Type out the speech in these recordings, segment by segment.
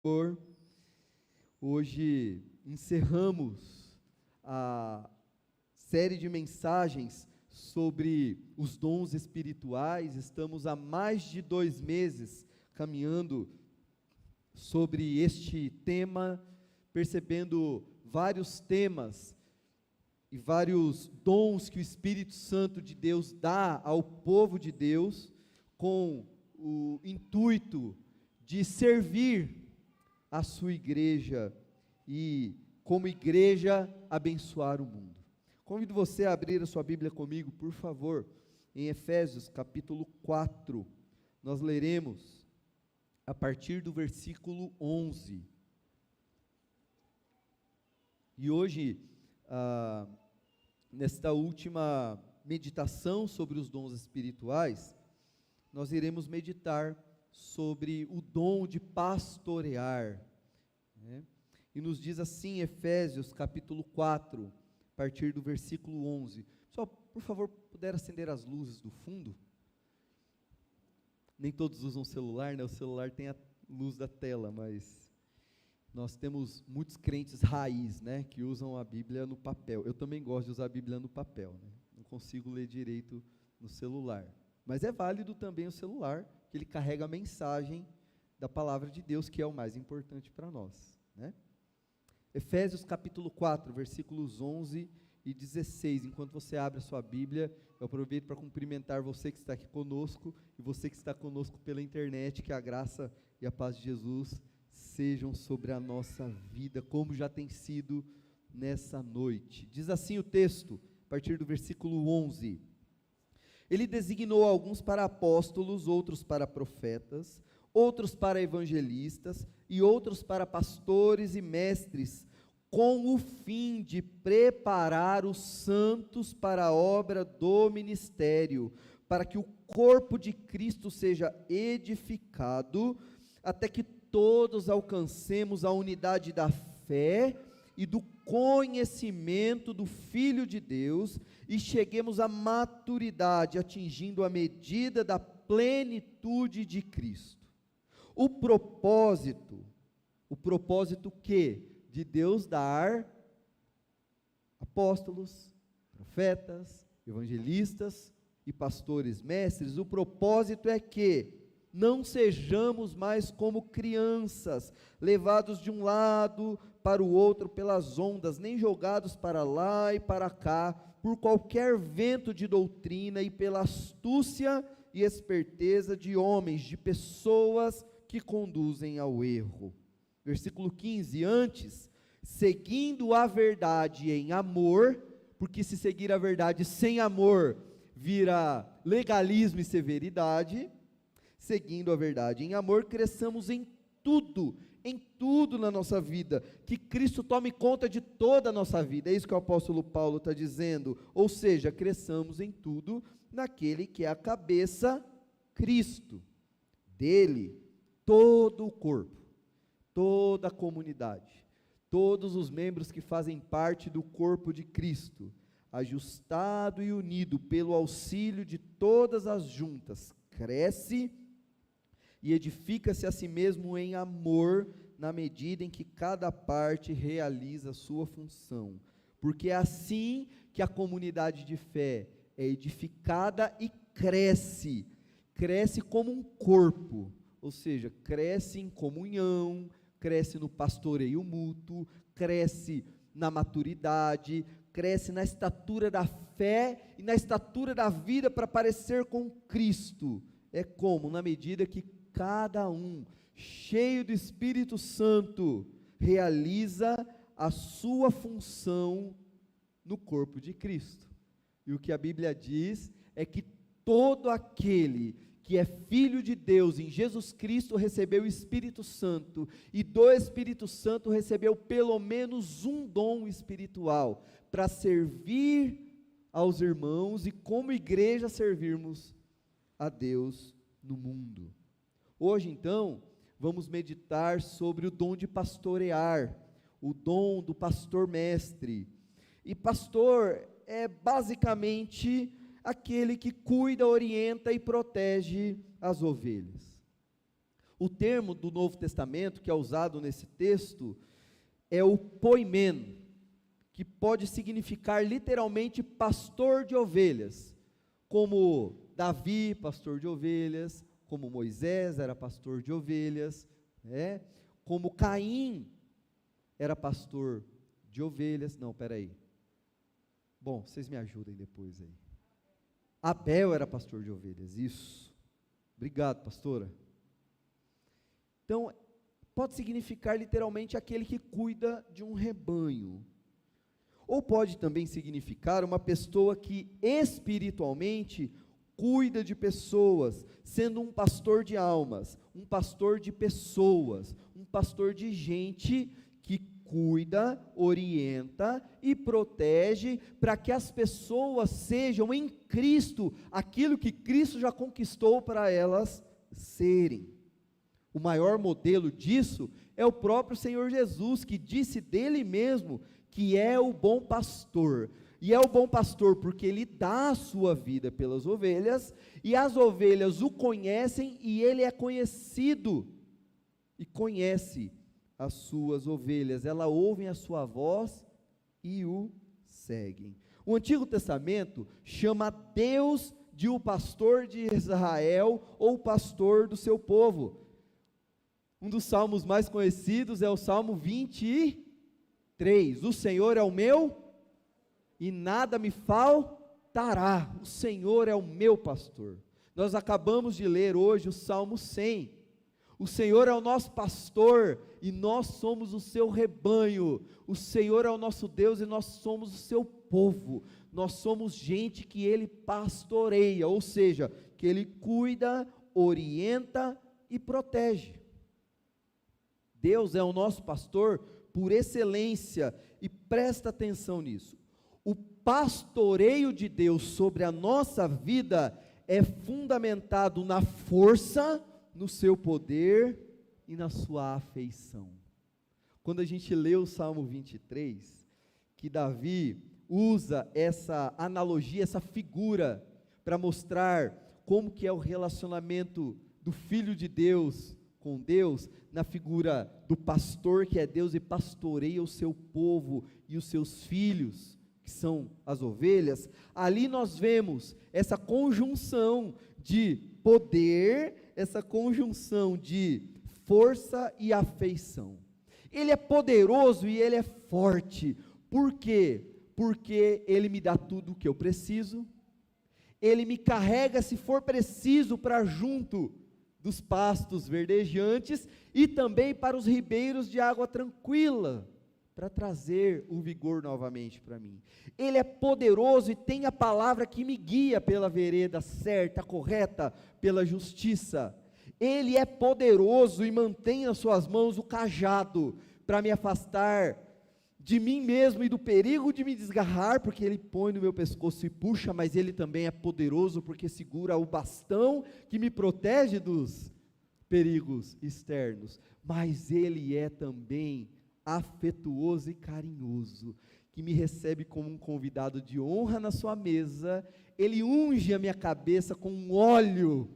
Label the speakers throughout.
Speaker 1: Senhor. Hoje encerramos a série de mensagens sobre os dons espirituais. Estamos há mais de 2 meses caminhando sobre este tema, percebendo vários temas e vários dons que o Espírito Santo de Deus dá ao povo de Deus, com o intuito de servir a sua igreja e, como igreja, abençoar o mundo. Convido você a abrir a sua Bíblia comigo, por favor, em Efésios capítulo 4. Nós leremos a partir do versículo 11. E hoje, nesta última meditação sobre os dons espirituais, nós iremos meditar sobre o dom de pastorear, né? E nos diz assim, Efésios capítulo 4, a partir do versículo 11. Pessoal, por favor, puder acender as luzes do fundo? Nem todos usam celular, né? O celular tem a luz da tela, mas nós temos muitos crentes raiz, né? Que usam a Bíblia no papel. Eu também gosto de usar a Bíblia no papel, né? Não consigo ler direito no celular, mas é válido também o celular, que ele carrega a mensagem da palavra de Deus, que é o mais importante para nós, né? Efésios capítulo 4, versículos 11 e 16, enquanto você abre a sua Bíblia, eu aproveito para cumprimentar você que está aqui conosco, e você que está conosco pela internet, que a graça e a paz de Jesus sejam sobre a nossa vida, como já tem sido nessa noite. Diz assim o texto, a partir do versículo 11: Ele designou alguns para apóstolos, outros para profetas, outros para evangelistas e outros para pastores e mestres, com o fim de preparar os santos para a obra do ministério, para que o corpo de Cristo seja edificado, até que todos alcancemos a unidade da fé e do conhecimento do Filho de Deus, e cheguemos à maturidade, atingindo a medida da plenitude de Cristo. O propósito que? De Deus dar apóstolos, profetas, evangelistas e pastores, mestres. O propósito é que não sejamos mais como crianças, levados de um lado para o outro pelas ondas, nem jogados para lá e para cá, por qualquer vento de doutrina e pela astúcia e esperteza de homens, de pessoas que conduzem ao erro. Versículo 15, antes, seguindo a verdade em amor, porque se seguir a verdade sem amor, vira legalismo e severidade. Seguindo a verdade em amor, cresçamos em tudo na nossa vida, que Cristo tome conta de toda a nossa vida. É isso que o apóstolo Paulo está dizendo, ou seja, cresçamos em tudo naquele que é a cabeça, Cristo. Dele, todo o corpo, toda a comunidade, todos os membros que fazem parte do corpo de Cristo, ajustado e unido pelo auxílio de todas as juntas, cresce e edifica-se a si mesmo em amor, na medida em que cada parte realiza a sua função, porque é assim que a comunidade de fé é edificada e cresce como um corpo, ou seja, cresce em comunhão, cresce no pastoreio mútuo, cresce na maturidade, cresce na estatura da fé e na estatura da vida para parecer com Cristo. É como? Na medida que cada um, cheio do Espírito Santo, realiza a sua função no corpo de Cristo. E o que a Bíblia diz é que todo aquele que é filho de Deus em Jesus Cristo recebeu o Espírito Santo, e do Espírito Santo recebeu pelo menos um dom espiritual, para servir aos irmãos e como igreja servirmos a Deus no mundo. Hoje então, vamos meditar sobre o dom de pastorear, o dom do pastor mestre. E pastor é basicamente aquele que cuida, orienta e protege as ovelhas. O termo do Novo Testamento que é usado nesse texto é o poimen, que pode significar literalmente pastor de ovelhas, como Davi, pastor de ovelhas, como Moisés era pastor de ovelhas, como Caim era pastor de ovelhas. Não, peraí. Bom, vocês me ajudem depois aí. Abel era pastor de ovelhas, isso. Obrigado, pastora. Então, pode significar literalmente aquele que cuida de um rebanho. Ou pode também significar uma pessoa que espiritualmente cuida de pessoas, sendo um pastor de almas, um pastor de pessoas, um pastor de gente que cuida, orienta e protege para que as pessoas sejam em Cristo aquilo que Cristo já conquistou para elas serem. O maior modelo disso é o próprio Senhor Jesus, que disse dele mesmo que é o bom pastor. E é o bom pastor porque ele dá a sua vida pelas ovelhas, e as ovelhas o conhecem, e ele é conhecido, e conhece as suas ovelhas. Elas ouvem a sua voz e o seguem. O Antigo Testamento chama Deus de o pastor de Israel, ou pastor do seu povo. Um dos salmos mais conhecidos é o Salmo 23. O Senhor é o meu e nada me faltará. O Senhor é o meu pastor. Nós acabamos de ler hoje o Salmo 100. O Senhor é o nosso pastor e nós somos o seu rebanho. O Senhor é o nosso Deus e nós somos o seu povo. Nós somos gente que ele pastoreia, ou seja, que ele cuida, orienta e protege. Deus é o nosso pastor por excelência, e presta atenção nisso. O pastoreio de Deus sobre a nossa vida é fundamentado na força, no seu poder e na sua afeição. Quando a gente lê o Salmo 23, que Davi usa essa analogia, essa figura, para mostrar como que é o relacionamento do Filho de Deus com Deus, na figura do pastor que é Deus e pastoreia o seu povo e os seus filhos, que são as ovelhas. Ali nós vemos essa conjunção de poder, essa conjunção de força e afeição. Ele é poderoso e ele é forte. Por quê? Porque ele me dá tudo o que eu preciso, ele me carrega se for preciso para junto dos pastos verdejantes, e também para os ribeiros de água tranquila, para trazer o vigor novamente para mim. Ele é poderoso e tem a palavra que me guia pela vereda certa, correta, pela justiça. Ele é poderoso e mantém nas suas mãos o cajado, para me afastar de mim mesmo e do perigo de me desgarrar, porque ele põe no meu pescoço e puxa, mas ele também é poderoso, porque segura o bastão que me protege dos perigos externos. Mas ele é também afetuoso e carinhoso, que me recebe como um convidado de honra na sua mesa. Ele unge a minha cabeça com um óleo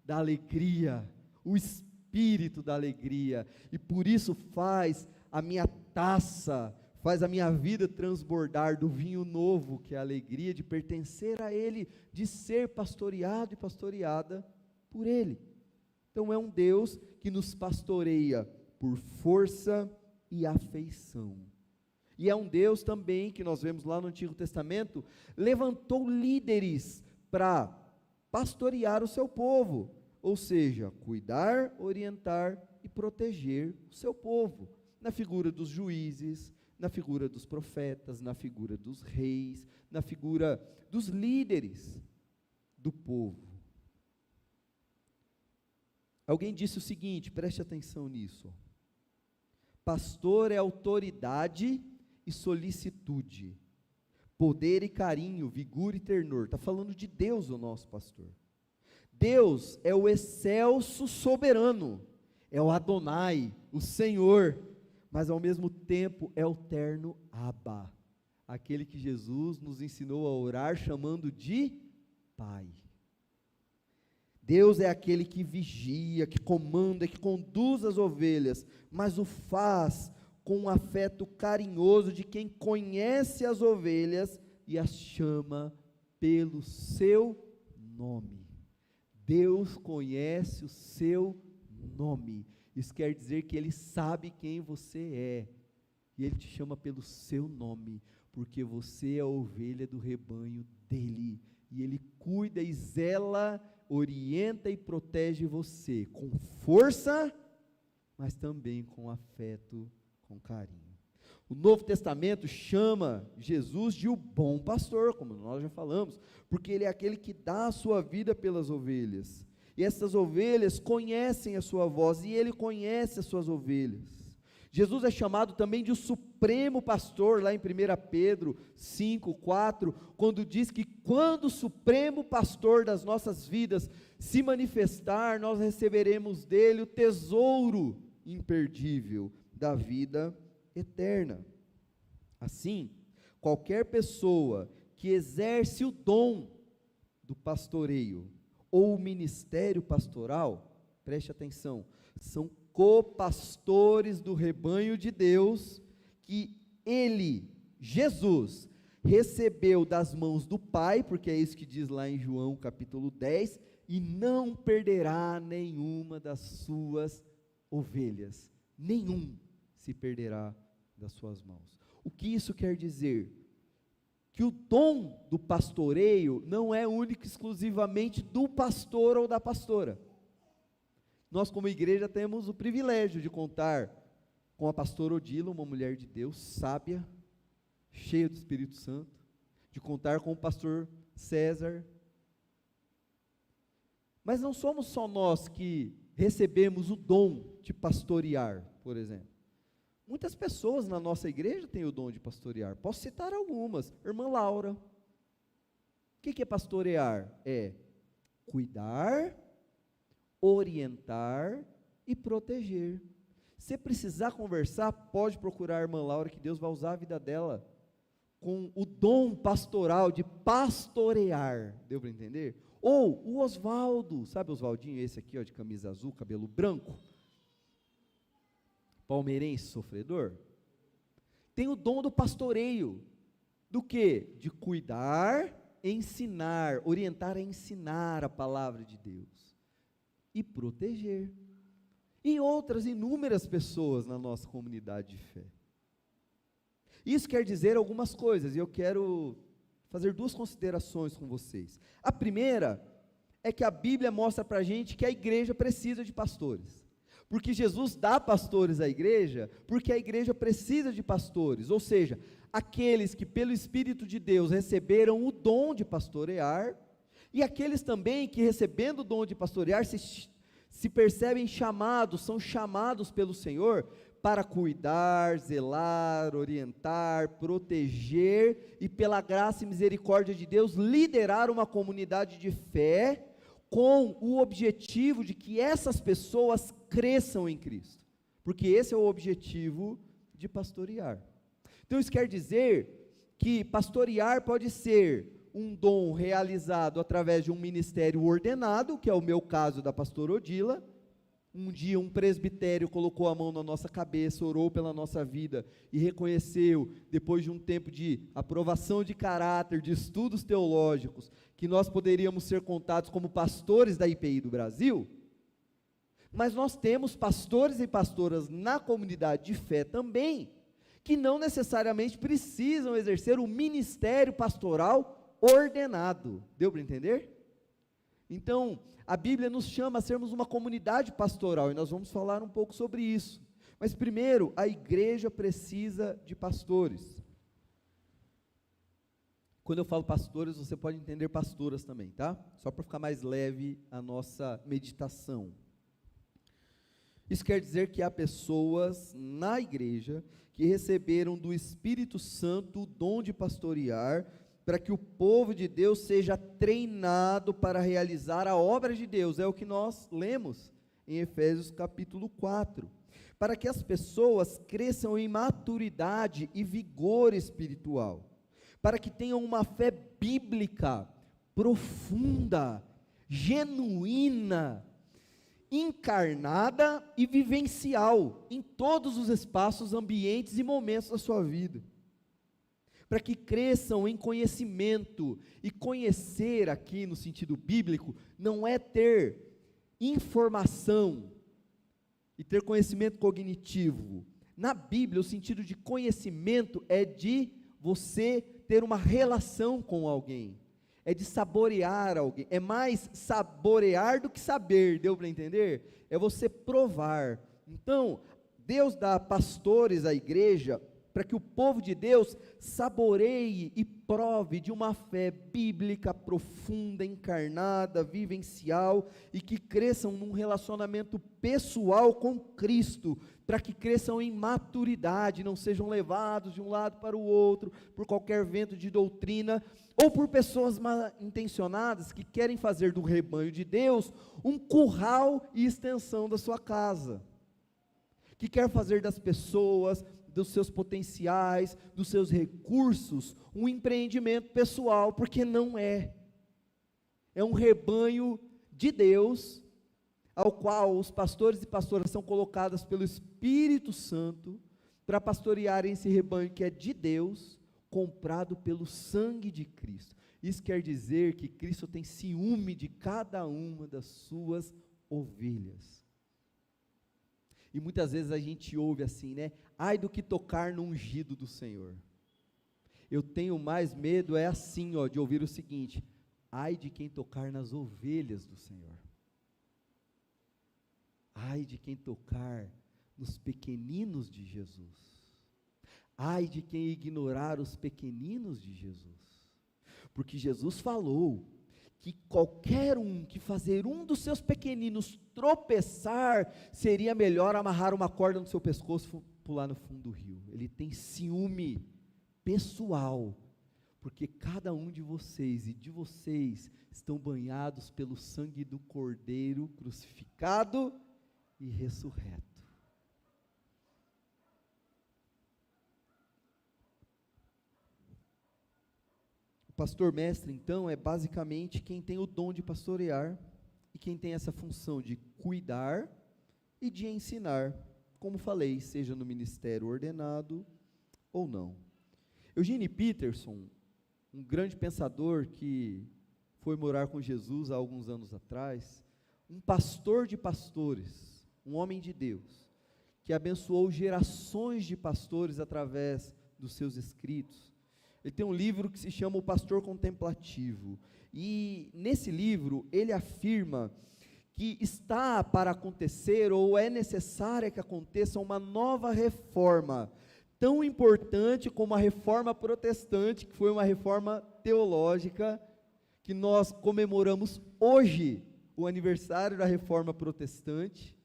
Speaker 1: da alegria, o espírito da alegria, e por isso faz a minha taça, faz a minha vida transbordar do vinho novo, que é a alegria de pertencer a Ele, de ser pastoreado e pastoreada por Ele. Então é um Deus que nos pastoreia por força e afeição. E é um Deus também, que nós vemos lá no Antigo Testamento, levantou líderes para pastorear o seu povo, ou seja, cuidar, orientar e proteger o seu povo, na figura dos juízes, na figura dos profetas, na figura dos reis, na figura dos líderes do povo. Alguém disse o seguinte, preste atenção nisso: pastor é autoridade e solicitude, poder e carinho, vigor e ternor. Está falando de Deus, o nosso pastor. Deus é o excelso soberano, é o Adonai, o Senhor, mas ao mesmo tempo é o terno Abba, aquele que Jesus nos ensinou a orar chamando de Pai. Deus é aquele que vigia, que comanda, que conduz as ovelhas, mas o faz com um afeto carinhoso de quem conhece as ovelhas e as chama pelo seu nome. Deus conhece o seu nome. Isso quer dizer que Ele sabe quem você é. E Ele te chama pelo seu nome, porque você é a ovelha do rebanho dEle. E Ele cuida e zela, orienta e protege você, com força, mas também com afeto, com carinho. O Novo Testamento chama Jesus de o bom pastor, como nós já falamos, porque Ele é aquele que dá a sua vida pelas ovelhas. E essas ovelhas conhecem a sua voz, e Ele conhece as suas ovelhas. Jesus é chamado também de o supremo pastor, lá em 1 Pedro 5, 4, quando diz que quando o supremo pastor das nossas vidas se manifestar, nós receberemos dele o tesouro imperdível da vida eterna. Assim, qualquer pessoa que exerce o dom do pastoreio ou o ministério pastoral, preste atenção, são copastores do rebanho de Deus, que Ele, Jesus, recebeu das mãos do Pai, porque é isso que diz lá em João capítulo 10, e não perderá nenhuma das suas ovelhas, nenhum se perderá das suas mãos. O que isso quer dizer? Que o dom do pastoreio não é único exclusivamente do pastor ou da pastora. Nós, como igreja, temos o privilégio de contar com a pastora Odila, uma mulher de Deus, sábia, cheia do Espírito Santo, de contar com o pastor César. Mas não somos só nós que recebemos o dom de pastorear, por exemplo. Muitas pessoas na nossa igreja têm o dom de pastorear. Posso citar algumas. Irmã Laura. O que é pastorear? É cuidar, orientar e proteger. Se precisar conversar, pode procurar a irmã Laura, que Deus vai usar a vida dela com o dom pastoral de pastorear. Deu para entender? Ou o Oswaldo, sabe o Oswaldinho, esse aqui, ó, de camisa azul, cabelo branco, palmeirense sofredor, tem o dom do pastoreio. Do quê? De cuidar, ensinar, orientar a ensinar a palavra de Deus e proteger, e outras inúmeras pessoas na nossa comunidade de fé. Isso quer dizer algumas coisas, e eu quero fazer duas considerações com vocês. A primeira é que a Bíblia mostra para a gente que a igreja precisa de pastores, porque Jesus dá pastores à igreja, porque a igreja precisa de pastores, ou seja, aqueles que pelo Espírito de Deus receberam o dom de pastorear, e aqueles também que recebendo o dom de pastorear se percebem chamados, são chamados pelo Senhor para cuidar, zelar, orientar, proteger e pela graça e misericórdia de Deus liderar uma comunidade de fé com o objetivo de que essas pessoas cresçam em Cristo, porque esse é o objetivo de pastorear. Então isso quer dizer que pastorear pode ser um dom realizado através de um ministério ordenado, que é o meu caso da pastora Odila. Um dia um presbitério colocou a mão na nossa cabeça, orou pela nossa vida e reconheceu, depois de um tempo de aprovação de caráter, de estudos teológicos, que nós poderíamos ser contados como pastores da IPI do Brasil. Mas nós temos pastores e pastoras na comunidade de fé também, que não necessariamente precisam exercer o ministério pastoral ordenado. Deu para entender? Então, a Bíblia nos chama a sermos uma comunidade pastoral, e nós vamos falar um pouco sobre isso. Mas primeiro, a igreja precisa de pastores. Quando eu falo pastores, você pode entender pastoras também, tá? Só para ficar mais leve a nossa meditação. Isso quer dizer que há pessoas na igreja que receberam do Espírito Santo o dom de pastorear, para que o povo de Deus seja treinado para realizar a obra de Deus, é o que nós lemos em Efésios capítulo 4, para que as pessoas cresçam em maturidade e vigor espiritual, para que tenham uma fé bíblica profunda, genuína, encarnada e vivencial em todos os espaços, ambientes e momentos da sua vida, para que cresçam em conhecimento. E conhecer aqui no sentido bíblico não é ter informação e ter conhecimento cognitivo. Na Bíblia, o sentido de conhecimento é de você ter uma relação com alguém, é de saborear alguém, é mais saborear do que saber, deu para entender? É você provar. Então, Deus dá pastores à igreja, para que o povo de Deus saboreie e prove de uma fé bíblica profunda, encarnada, vivencial, e que cresçam num relacionamento pessoal com Cristo, para que cresçam em maturidade, não sejam levados de um lado para o outro, por qualquer vento de doutrina, ou por pessoas mal intencionadas, que querem fazer do rebanho de Deus um curral e extensão da sua casa, que quer fazer das pessoas, dos seus potenciais, dos seus recursos, um empreendimento pessoal, porque não é. É um rebanho de Deus, ao qual os pastores e pastoras são colocadas pelo Espírito Santo, para pastorearem esse rebanho que é de Deus, comprado pelo sangue de Cristo. Isso quer dizer que Cristo tem ciúme de cada uma das suas ovelhas. E muitas vezes a gente ouve assim, né? Ai do que tocar no ungido do Senhor. Eu tenho mais medo, é assim, ó, de ouvir o seguinte: ai de quem tocar nas ovelhas do Senhor. Ai de quem tocar nos pequeninos de Jesus. Ai de quem ignorar os pequeninos de Jesus. Porque Jesus falou que qualquer um que fazer um dos seus pequeninos tropeçar, seria melhor amarrar uma corda no seu pescoço e pular no fundo do rio. Ele tem ciúme pessoal, porque cada um de vocês e de vocês estão banhados pelo sangue do Cordeiro crucificado e ressurreto. O pastor mestre, então, é basicamente quem tem o dom de pastorear e quem tem essa função de cuidar e de ensinar, como falei, seja no ministério ordenado ou não. Eugene Peterson, um grande pensador que foi morar com Jesus há alguns anos atrás, um pastor de pastores, um homem de Deus, que abençoou gerações de pastores através dos seus escritos. Ele tem um livro que se chama O Pastor Contemplativo, e nesse livro ele afirma que está para acontecer, ou é necessária que aconteça, uma nova reforma, tão importante como a reforma protestante, que foi uma reforma teológica, que nós comemoramos hoje, o aniversário da reforma protestante,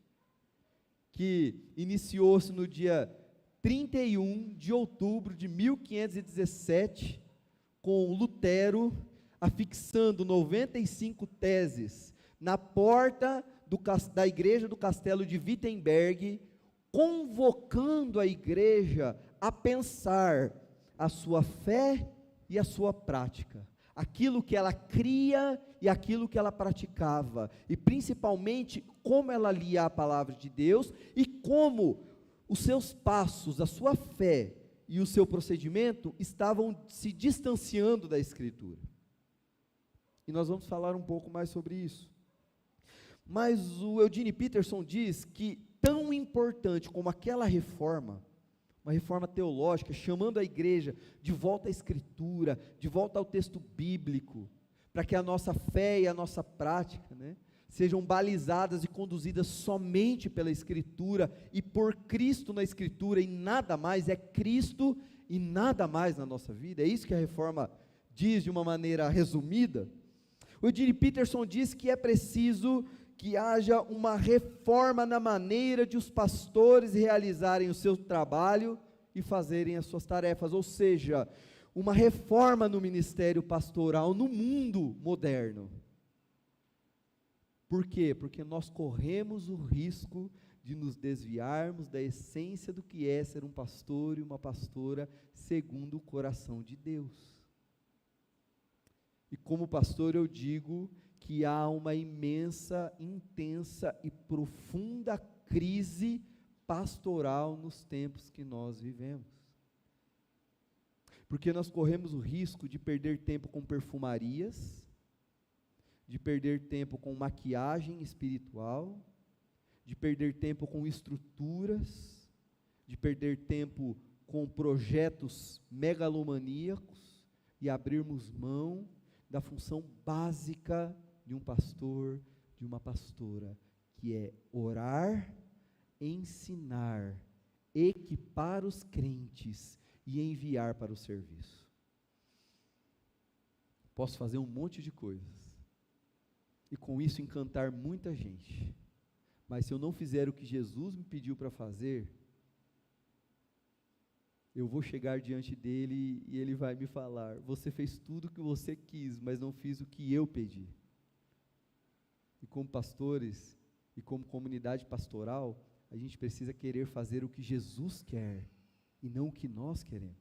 Speaker 1: que iniciou-se no dia 31 de outubro de 1517, com Lutero afixando 95 teses na porta da igreja do castelo de Wittenberg, convocando a igreja a pensar a sua fé e a sua prática, aquilo que ela cria e aquilo que ela praticava, e principalmente como ela lia a palavra de Deus e como os seus passos, a sua fé e o seu procedimento estavam se distanciando da Escritura. E nós vamos falar um pouco mais sobre isso. Mas o Eugene Peterson diz que tão importante como aquela reforma, uma reforma teológica, chamando a igreja de volta à Escritura, de volta ao texto bíblico, para que a nossa fé e a nossa prática, sejam balizadas e conduzidas somente pela Escritura e por Cristo na Escritura, e nada mais, é Cristo e nada mais na nossa vida. É isso que a reforma diz de uma maneira resumida. O Eugene Peterson diz que é preciso que haja uma reforma na maneira de os pastores realizarem o seu trabalho e fazerem as suas tarefas, ou seja, uma reforma no ministério pastoral no mundo moderno. Por quê? Porque nós corremos o risco de nos desviarmos da essência do que é ser um pastor e uma pastora segundo o coração de Deus. E como pastor eu digo que há uma imensa, intensa e profunda crise pastoral nos tempos que nós vivemos. Porque nós corremos o risco de perder tempo com perfumarias, de perder tempo com maquiagem espiritual, de perder tempo com estruturas, de perder tempo com projetos megalomaníacos e abrirmos mão da função básica de um pastor, de uma pastora, que é orar, ensinar, equipar os crentes e enviar para o serviço. Posso fazer um monte de coisas e com isso encantar muita gente, mas se eu não fizer o que Jesus me pediu para fazer, eu vou chegar diante dele e ele vai me falar: você fez tudo o que você quis, mas não fiz o que eu pedi. E como pastores e como comunidade pastoral, a gente precisa querer fazer o que Jesus quer e não o que nós queremos.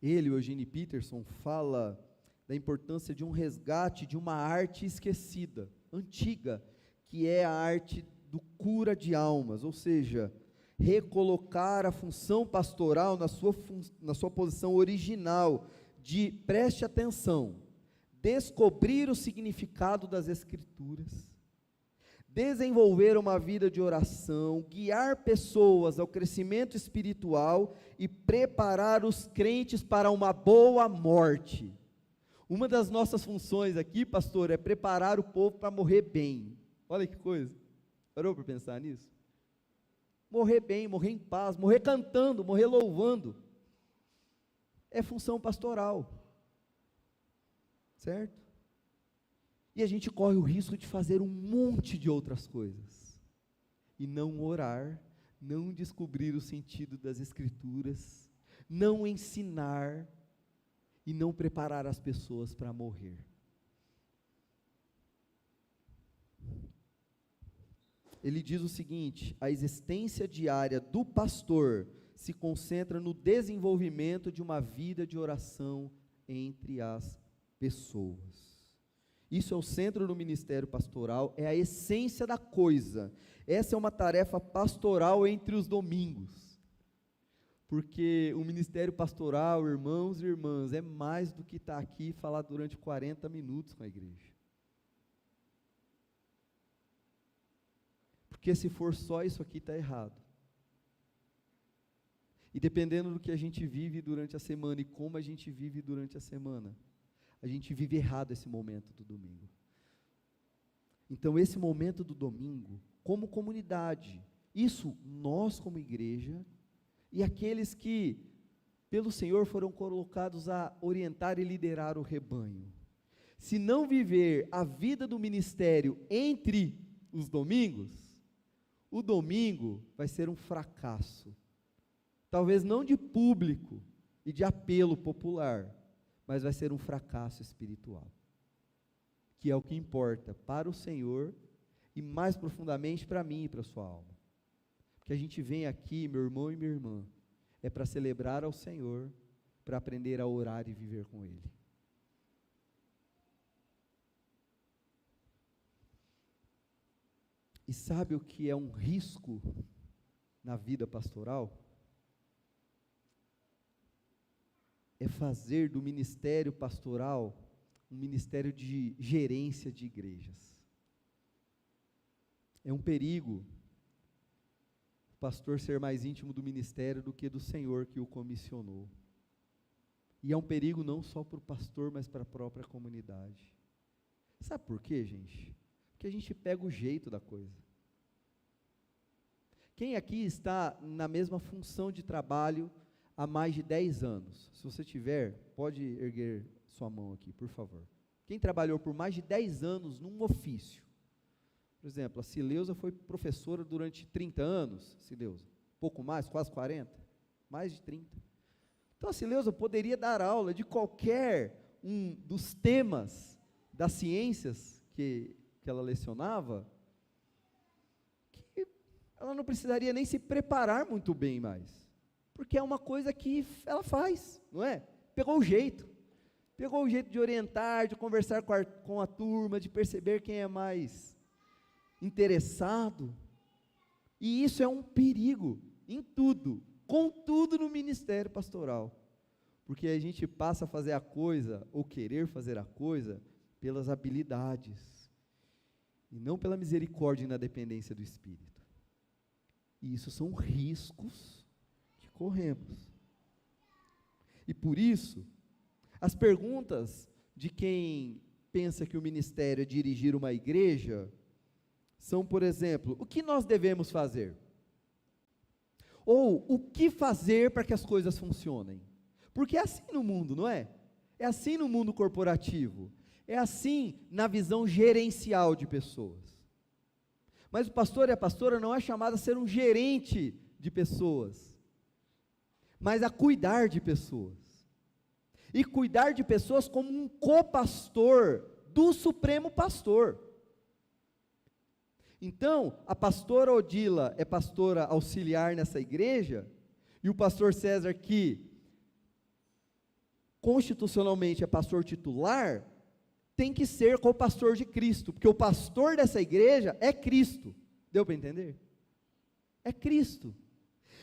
Speaker 1: Ele, o Eugene Peterson, fala da importância de um resgate de uma arte esquecida, antiga, que é a arte do cura de almas, ou seja, recolocar a função pastoral na sua posição original, de, preste atenção, descobrir o significado das Escrituras, desenvolver uma vida de oração, guiar pessoas ao crescimento espiritual e preparar os crentes para uma boa morte. Uma das nossas funções aqui, pastor, é preparar o povo para morrer bem. Olha que coisa, parou para pensar nisso? Morrer bem, morrer em paz, morrer cantando, morrer louvando, é função pastoral, certo? E a gente corre o risco de fazer um monte de outras coisas, e não orar, não descobrir o sentido das Escrituras, não ensinar, e não preparar as pessoas para morrer. Ele diz o seguinte: a existência diária do pastor se concentra no desenvolvimento de uma vida de oração entre as pessoas. Isso é o centro do ministério pastoral, é a essência da coisa. Essa é uma tarefa pastoral entre os domingos. Porque o ministério pastoral, irmãos e irmãs, é mais do que estar aqui e falar durante 40 minutos com a igreja. Porque se for só isso aqui, está errado. E dependendo do que a gente vive durante a semana e como a gente vive durante a semana, a gente vive errado esse momento do domingo. Então, esse momento do domingo, como comunidade, isso nós como igreja, e aqueles que, pelo Senhor, foram colocados a orientar e liderar o rebanho. Se não viver a vida do ministério entre os domingos, o domingo vai ser um fracasso. Talvez não de público e de apelo popular, mas vai ser um fracasso espiritual. Que é o que importa para o Senhor e mais profundamente para mim e para a sua alma. Que a gente vem aqui, meu irmão e minha irmã, é para celebrar ao Senhor, para aprender a orar e viver com Ele. E sabe o que é um risco na vida pastoral? É fazer do ministério pastoral um ministério de gerência de igrejas. É um perigo o pastor ser mais íntimo do ministério do que do Senhor que o comissionou. E é um perigo não só para o pastor, mas para a própria comunidade. Sabe por quê, gente? Porque a gente pega o jeito da coisa. Quem aqui está na mesma função de trabalho há mais de 10 anos? Se você tiver, pode erguer sua mão aqui, por favor. Quem trabalhou por mais de 10 anos num ofício? Por exemplo, a Cileuza foi professora durante 30 anos, Cileuza, pouco mais, quase 40, mais de 30. Então a Cileuza poderia dar aula de qualquer um dos temas das ciências que ela lecionava, que ela não precisaria nem se preparar muito bem mais, porque é uma coisa que ela faz, não é? Pegou o jeito. pegou o jeito de orientar, de conversar com a turma, de perceber quem é mais interessado. E isso é um perigo em tudo, contudo no ministério pastoral, porque a gente passa a fazer a coisa, ou querer fazer a coisa, pelas habilidades, e não pela misericórdia e na dependência do Espírito. E isso são riscos que corremos. E por isso, as perguntas de quem pensa que o ministério é dirigir uma igreja, são, por exemplo, o que nós devemos fazer? Ou o que fazer para que as coisas funcionem? Porque é assim no mundo, não é? É assim no mundo corporativo. É assim na visão gerencial de pessoas. Mas o pastor e a pastora não é chamado a ser um gerente de pessoas, mas a cuidar de pessoas. E cuidar de pessoas como um copastor do Supremo Pastor. Então, a pastora Odila é pastora auxiliar nessa igreja, e o pastor César, que constitucionalmente é pastor titular, tem que ser co-pastor de Cristo, porque o pastor dessa igreja é Cristo. Deu para entender? É Cristo.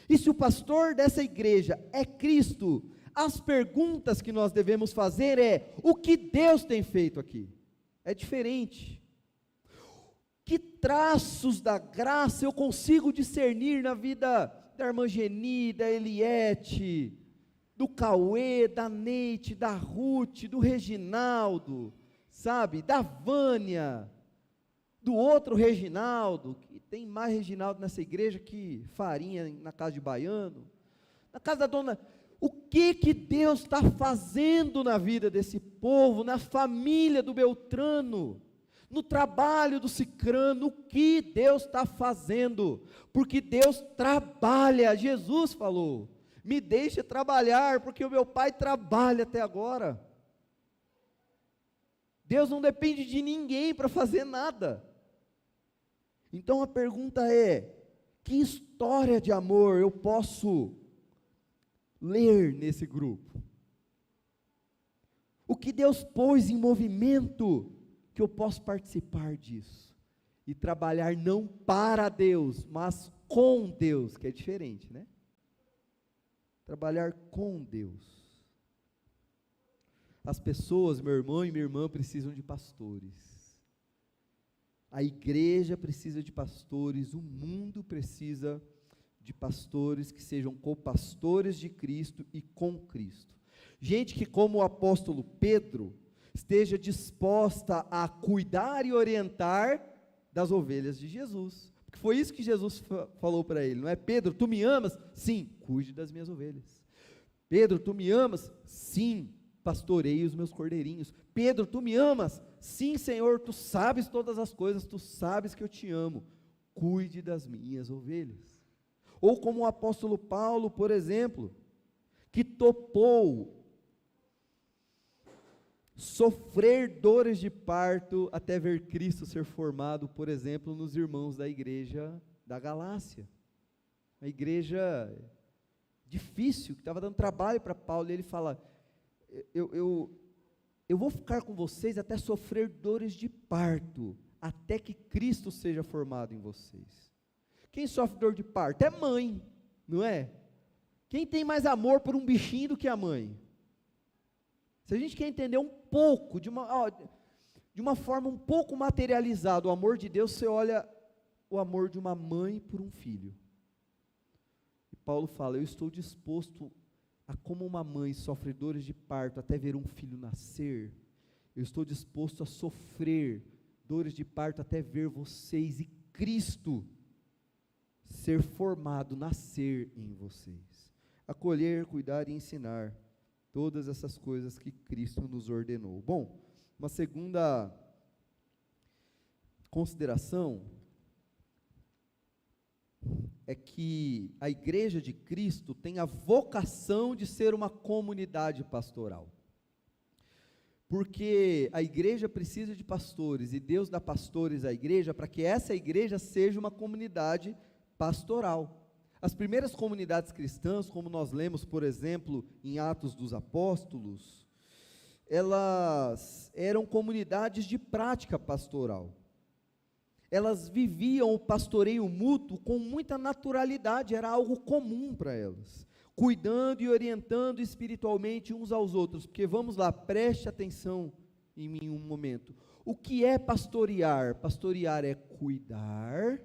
Speaker 1: E se o pastor dessa igreja é Cristo, as perguntas que nós devemos fazer é: o que Deus tem feito aqui? É diferente. Que traços da graça eu consigo discernir na vida da irmã Geni, da Eliette, do Cauê, da Neite, da Ruth, do Reginaldo, sabe, da Vânia, do outro Reginaldo, que tem mais Reginaldo nessa igreja que farinha na casa de baiano, na casa da dona. O que Deus está fazendo na vida desse povo, na família do Beltrano, no trabalho do Cicrano? O que Deus está fazendo? Porque Deus trabalha. Jesus falou: me deixe trabalhar, porque o meu Pai trabalha até agora. Deus não depende de ninguém para fazer nada. Então a pergunta é: que história de amor eu posso ler nesse grupo? O que Deus pôs em movimento que eu posso participar disso e trabalhar não para Deus, mas com Deus, que é diferente, né? Trabalhar com Deus. As pessoas, meu irmão e minha irmã, precisam de pastores. A igreja precisa de pastores, o mundo precisa de pastores que sejam co-pastores de Cristo e com Cristo. Gente que, como o apóstolo Pedro, esteja disposta a cuidar e orientar das ovelhas de Jesus. Porque foi isso que Jesus falou para ele, não é? Pedro, tu me amas? Sim, cuide das minhas ovelhas. Pedro, tu me amas? Sim, pastoreie os meus cordeirinhos. Pedro, tu me amas? Sim, Senhor, tu sabes todas as coisas, tu sabes que eu te amo. Cuide das minhas ovelhas. Ou como o apóstolo Paulo, por exemplo, que topou sofrer dores de parto até ver Cristo ser formado, por exemplo, nos irmãos da igreja da Galácia. Uma igreja difícil, que estava dando trabalho para Paulo, e ele fala: eu vou ficar com vocês até sofrer dores de parto, até que Cristo seja formado em vocês. Quem sofre dor de parto? É mãe, não é? Quem tem mais amor por um bichinho do que a mãe? Se a gente quer entender um pouco, de uma forma um pouco materializada, o amor de Deus, você olha o amor de uma mãe por um filho. E Paulo fala: eu estou disposto a, como uma mãe sofre dores de parto até ver um filho nascer, eu estou disposto a sofrer dores de parto até ver vocês e Cristo ser formado, nascer em vocês. Acolher, cuidar e ensinar. Todas essas coisas que Cristo nos ordenou. Bom, uma segunda consideração é que a igreja de Cristo tem a vocação de ser uma comunidade pastoral. Porque a igreja precisa de pastores, e Deus dá pastores à igreja para que essa igreja seja uma comunidade pastoral. As primeiras comunidades cristãs, como nós lemos, por exemplo, em Atos dos Apóstolos, elas eram comunidades de prática pastoral. Elas viviam o pastoreio mútuo com muita naturalidade, era algo comum para elas, cuidando e orientando espiritualmente uns aos outros, porque vamos lá, preste atenção em mim um momento. O que é pastorear? Pastorear é cuidar,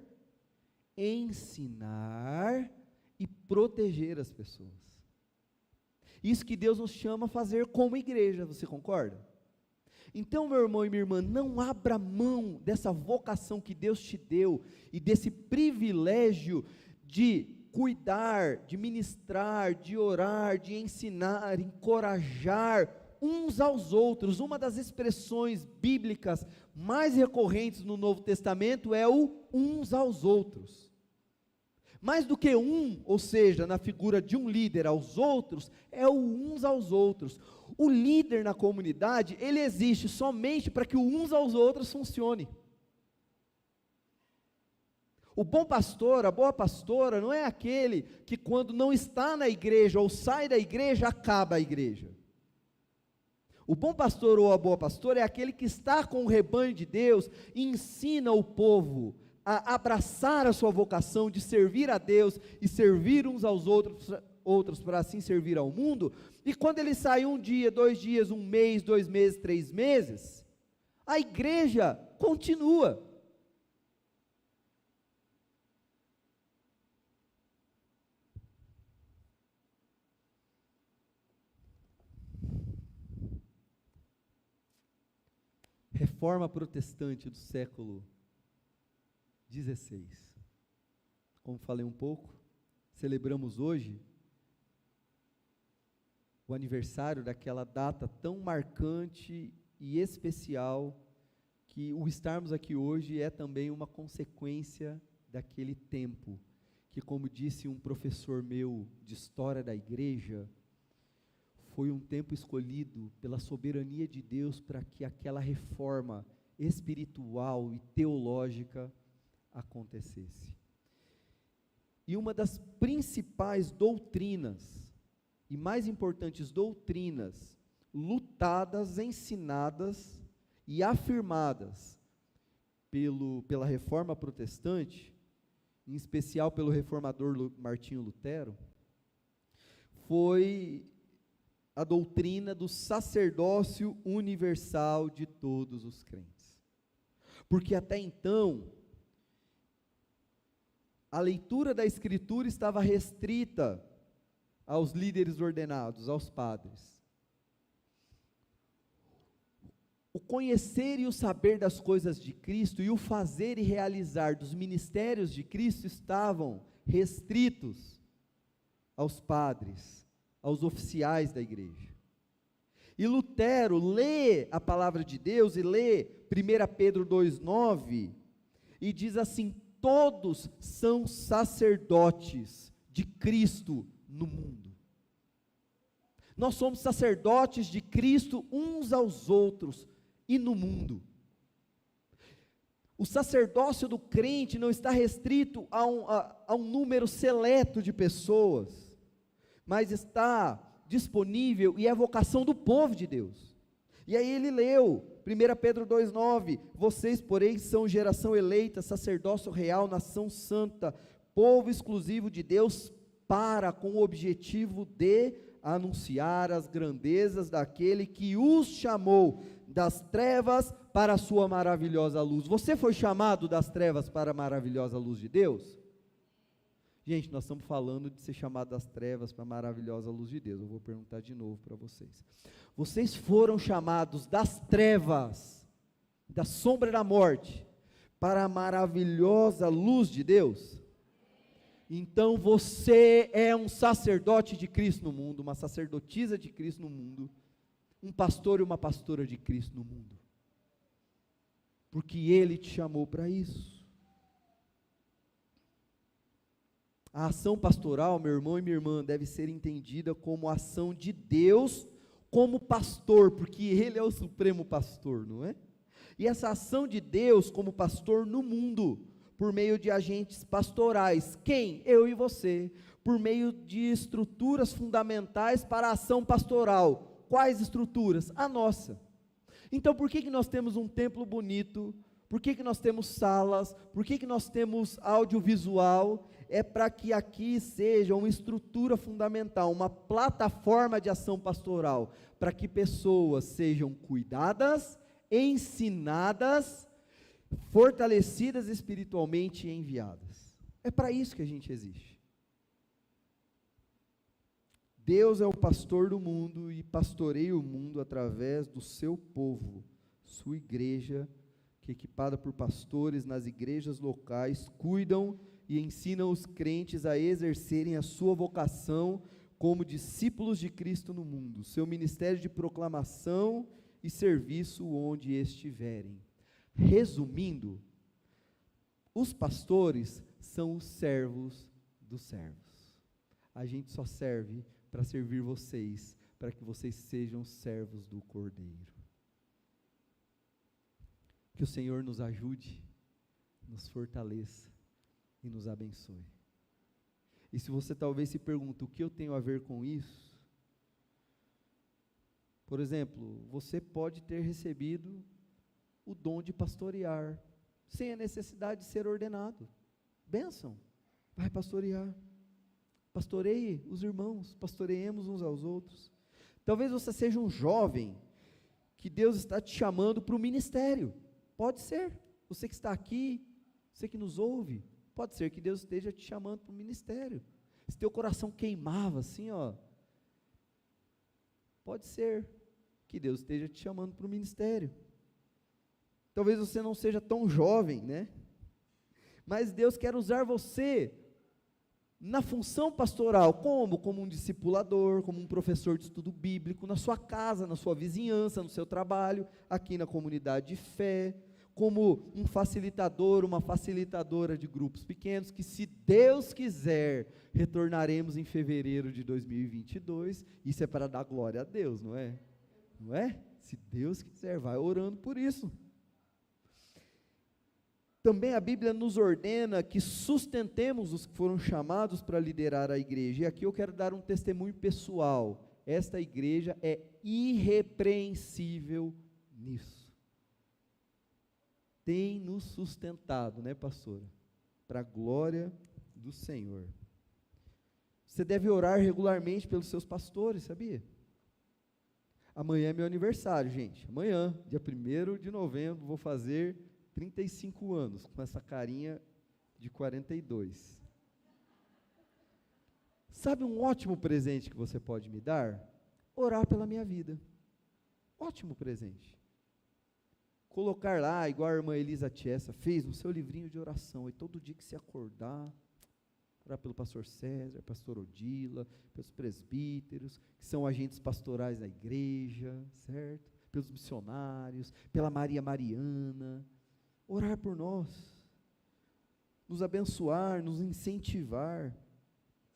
Speaker 1: ensinar e proteger as pessoas. Isso que Deus nos chama a fazer como igreja, você concorda? Então, meu irmão e minha irmã, não abra mão dessa vocação que Deus te deu e desse privilégio de cuidar, de ministrar, de orar, de ensinar, encorajar uns aos outros. Uma das expressões bíblicas mais recorrentes no Novo Testamento é o uns aos outros. Mais do que um, ou seja, na figura de um líder aos outros, é o uns aos outros. O líder na comunidade, ele existe somente para que o uns aos outros funcione. O bom pastor, a boa pastora, não é aquele que quando não está na igreja ou sai da igreja, acaba a igreja. O bom pastor ou a boa pastora é aquele que está com o rebanho de Deus e ensina o povo a abraçar a sua vocação de servir a Deus e servir uns aos outros para assim servir ao mundo. E quando ele sai um dia, 2 dias, 1 mês, 2 meses, 3 meses, a igreja continua. Reforma protestante do século XVI. Como falei um pouco, celebramos hoje o aniversário daquela data tão marcante e especial, que o estarmos aqui hoje é também uma consequência daquele tempo, que, como disse um professor meu de história da igreja, foi um tempo escolhido pela soberania de Deus para que aquela reforma espiritual e teológica acontecesse. E uma das principais doutrinas, e mais importantes doutrinas, lutadas, ensinadas e afirmadas pela reforma protestante, em especial pelo reformador Martinho Lutero, foi a doutrina do sacerdócio universal de todos os crentes. Porque até então, a leitura da Escritura estava restrita aos líderes ordenados, aos padres. O conhecer e o saber das coisas de Cristo e o fazer e realizar dos ministérios de Cristo estavam restritos aos padres, aos oficiais da igreja. E Lutero lê a palavra de Deus e lê 1 Pedro 2,9 e diz assim: todos são sacerdotes de Cristo no mundo. Nós somos sacerdotes de Cristo uns aos outros e no mundo. O sacerdócio do crente não está restrito a um número seleto de pessoas, mas está disponível e é a vocação do povo de Deus. E aí ele leu 1 Pedro 2,9, vocês, porém, são geração eleita, sacerdócio real, nação santa, povo exclusivo de Deus, com o objetivo de anunciar as grandezas daquele que os chamou das trevas para a sua maravilhosa luz. Você foi chamado das trevas para a maravilhosa luz de Deus? Gente, nós estamos falando de ser chamado das trevas para a maravilhosa luz de Deus. Eu vou perguntar de novo para vocês. Vocês foram chamados das trevas, da sombra da morte, para a maravilhosa luz de Deus? Então você é um sacerdote de Cristo no mundo, uma sacerdotisa de Cristo no mundo, um pastor e uma pastora de Cristo no mundo, porque Ele te chamou para isso. A ação pastoral, meu irmão e minha irmã, deve ser entendida como a ação de Deus como pastor, porque Ele é o supremo pastor, não é? E essa ação de Deus como pastor no mundo, por meio de agentes pastorais, quem? Eu e você, por meio de estruturas fundamentais para a ação pastoral, Quais estruturas? A nossa. Então, por que nós temos um templo bonito? Por que nós temos salas? Por que nós temos audiovisual? É para que aqui seja uma estrutura fundamental, uma plataforma de ação pastoral, para que pessoas sejam cuidadas, ensinadas, fortalecidas espiritualmente e enviadas. É para isso que a gente existe. Deus é o pastor do mundo e pastoreia o mundo através do seu povo, sua igreja, que equipada por pastores nas igrejas locais, cuidam e ensinam os crentes a exercerem a sua vocação como discípulos de Cristo no mundo, seu ministério de proclamação e serviço onde estiverem. Resumindo, os pastores são os servos dos servos. A gente só serve para servir vocês, para que vocês sejam servos do Cordeiro. Que o Senhor nos ajude, nos fortaleça e nos abençoe. E se você talvez se pergunta, o que eu tenho a ver com isso? Por exemplo, você pode ter recebido o dom de pastorear, sem a necessidade de ser ordenado. Bênção, vai pastorear. Pastoreie os irmãos, pastoreemos uns aos outros. Talvez você seja um jovem, que Deus está te chamando para o ministério. Pode ser, você que está aqui, você que nos ouve, pode ser que Deus esteja te chamando para o ministério. Se teu coração queimava assim, ó, pode ser que Deus esteja te chamando para o ministério. Talvez você não seja tão jovem, né? Mas Deus quer usar você na função pastoral, como um discipulador, como um professor de estudo bíblico, na sua casa, na sua vizinhança, no seu trabalho, aqui na comunidade de fé, como um facilitador, uma facilitadora de grupos pequenos, que se Deus quiser, retornaremos em fevereiro de 2022, isso é para dar glória a Deus, não é? Não é? Se Deus quiser, vai orando por isso. Também a Bíblia nos ordena que sustentemos os que foram chamados para liderar a igreja, e aqui eu quero dar um testemunho pessoal. Esta igreja é irrepreensível nisso. Tem nos sustentado, né, pastora? Para a glória do Senhor. Você deve orar regularmente pelos seus pastores, sabia? Amanhã é meu aniversário, gente. Amanhã, dia 1º de novembro, vou fazer 35 anos, com essa carinha de 42. Sabe um ótimo presente que você pode me dar? Orar pela minha vida. Ótimo presente. Colocar lá, igual a irmã Elisa Tiessa fez, no seu livrinho de oração, e todo dia que se acordar, orar pelo pastor César, pastor Odila, pelos presbíteros, que são agentes pastorais da igreja, certo? Pelos missionários, pela Maria Mariana, orar por nós, nos abençoar, nos incentivar,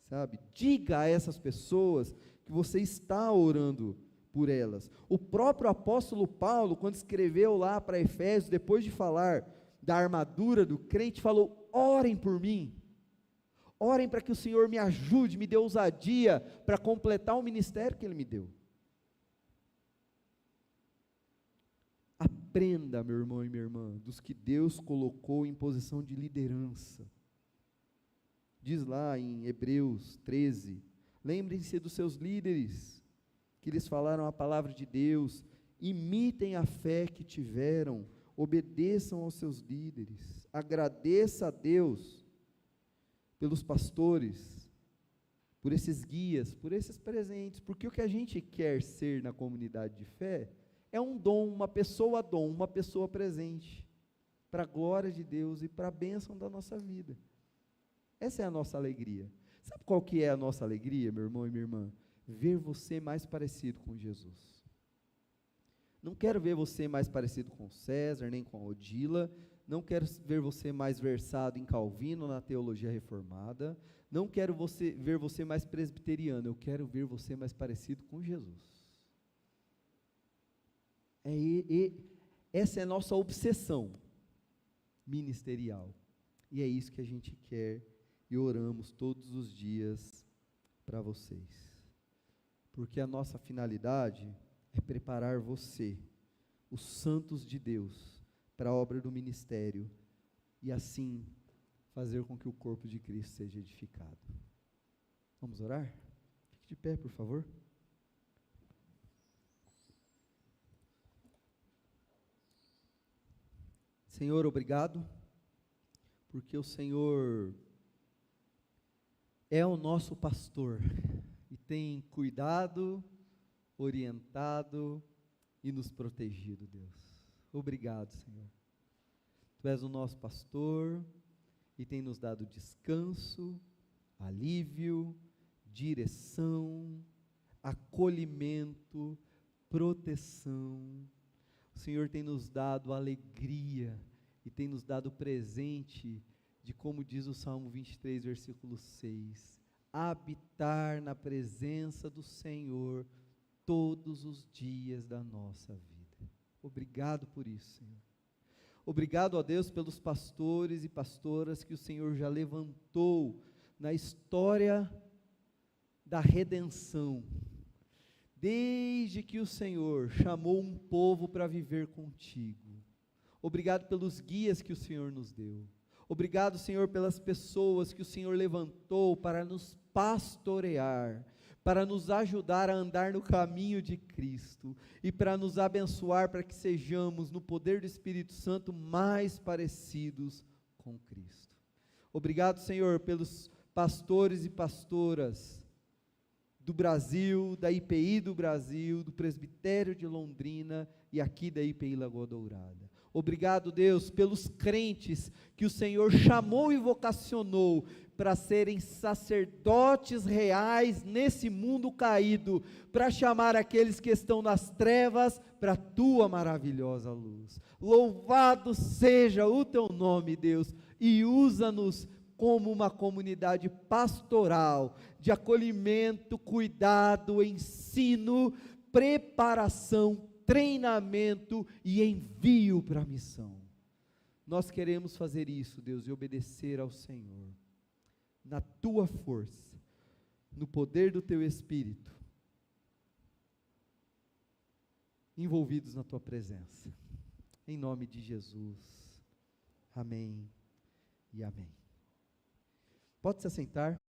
Speaker 1: sabe? Diga a essas pessoas que você está orando por elas. O próprio apóstolo Paulo, quando escreveu lá para Efésios, depois de falar da armadura do crente, falou: orem por mim, orem para que o Senhor me ajude, me dê ousadia para completar o ministério que Ele me deu. Aprenda, meu irmão e minha irmã, dos que Deus colocou em posição de liderança. Diz lá em Hebreus 13, lembrem-se dos seus líderes, que eles falaram a palavra de Deus, imitem a fé que tiveram, obedeçam aos seus líderes, agradeça a Deus pelos pastores, por esses guias, por esses presentes, porque o que a gente quer ser na comunidade de fé é um dom, uma pessoa presente, para a glória de Deus e para a bênção da nossa vida. Essa é a nossa alegria. Sabe qual que é a nossa alegria, meu irmão e minha irmã? Ver você mais parecido com Jesus. Não quero ver você mais parecido com César, nem com a Odila, não quero ver você mais versado em Calvino, na teologia reformada, não quero ver você mais presbiteriano, eu quero ver você mais parecido com Jesus. Essa é a nossa obsessão ministerial, e é isso que a gente quer, e oramos todos os dias para vocês, porque a nossa finalidade é preparar você, os santos de Deus, para a obra do ministério, e assim fazer com que o corpo de Cristo seja edificado. Vamos orar? Fique de pé, por favor. Senhor, obrigado, porque o Senhor é o nosso pastor e tem cuidado, orientado e nos protegido, Deus. Obrigado, Senhor. Tu és o nosso pastor e tem nos dado descanso, alívio, direção, acolhimento, proteção. O Senhor tem nos dado alegria e tem nos dado presente de, como diz o Salmo 23, versículo 6, habitar na presença do Senhor todos os dias da nossa vida. Obrigado por isso, Senhor. Obrigado, ó Deus, pelos pastores e pastoras que o Senhor já levantou na história da redenção, desde que o Senhor chamou um povo para viver contigo. Obrigado pelos guias que o Senhor nos deu. Obrigado, Senhor, pelas pessoas que o Senhor levantou para nos pastorear, para nos ajudar a andar no caminho de Cristo e para nos abençoar, para que sejamos, no poder do Espírito Santo, mais parecidos com Cristo. Obrigado, Senhor, pelos pastores e pastoras do Brasil, da IPI do Brasil, do Presbitério de Londrina e aqui da IPI Lagoa Dourada. Obrigado, Deus, pelos crentes que o Senhor chamou e vocacionou para serem sacerdotes reais nesse mundo caído, para chamar aqueles que estão nas trevas para a tua maravilhosa luz. Louvado seja o teu nome, Deus, e usa-nos como uma comunidade pastoral, de acolhimento, cuidado, ensino, preparação, treinamento e envio para a missão. Nós queremos fazer isso, Deus, e obedecer ao Senhor, na tua força, no poder do teu Espírito, envolvidos na tua presença, em nome de Jesus, amém e amém. Pode se assentar.